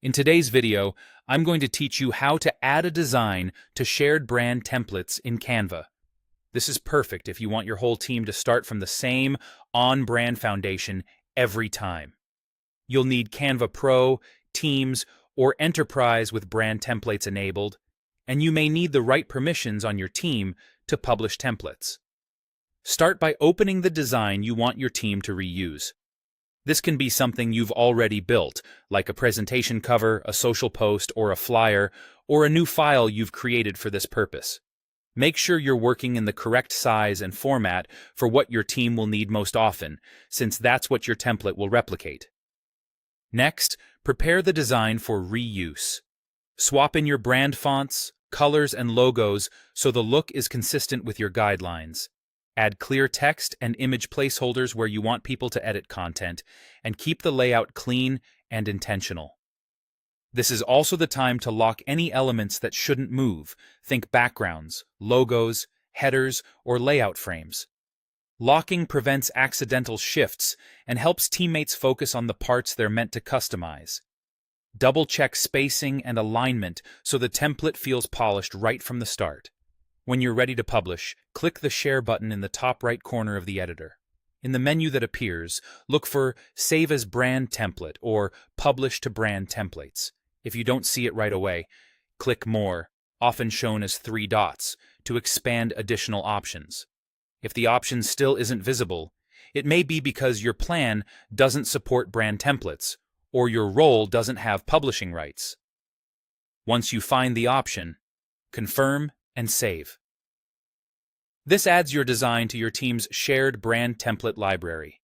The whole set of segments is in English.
In today's video, I'm going to teach you how to add a design to shared brand templates in Canva. This is perfect if you want your whole team to start from the same on-brand foundation every time. You'll need Canva Pro, Teams, or Enterprise with brand templates enabled, and you may need the right permissions on your team to publish templates. Start by opening the design you want your team to reuse. This can be something you've already built, like a presentation cover, a social post, or a flyer, or a new file you've created for this purpose. Make sure you're working in the correct size and format for what your team will need most often, since that's what your template will replicate. Next, prepare the design for reuse. Swap in your brand fonts, colors, and logos so the look is consistent with your guidelines. Add clear text and image placeholders where you want people to edit content, and keep the layout clean and intentional. This is also the time to lock any elements that shouldn't move. Think backgrounds, logos, headers, or layout frames. Locking prevents accidental shifts and helps teammates focus on the parts they're meant to customize. Double-check spacing and alignment so the template feels polished right from the start. When you're ready to publish, click the Share button in the top right corner of the editor. In the menu that appears, look for Save as Brand Template or Publish to Brand Templates. If you don't see it right away, click More, often shown as 3 dots, to expand additional options. If the option still isn't visible, it may be because your plan doesn't support brand templates or your role doesn't have publishing rights. Once you find the option, confirm and save. This adds your design to your team's shared brand template library.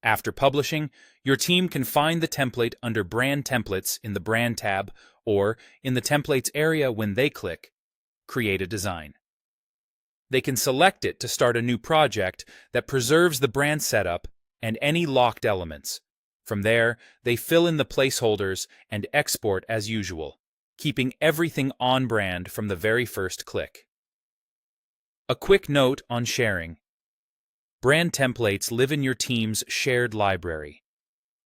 After publishing, your team can find the template under Brand Templates in the Brand tab or in the Templates area when they click Create a Design. They can select it to start a new project that preserves the brand setup and any locked elements. From there, they fill in the placeholders and export as usual, keeping everything on brand from the very first click. A quick note on sharing. Brand templates live in your team's shared library.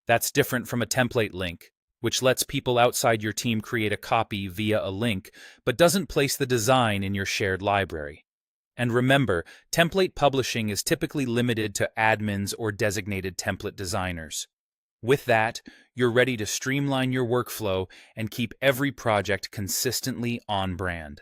That's different from a template link, which lets people outside your team create a copy via a link, but doesn't place the design in your shared library. And remember, template publishing is typically limited to admins or designated template designers. With that, you're ready to streamline your workflow and keep every project consistently on brand.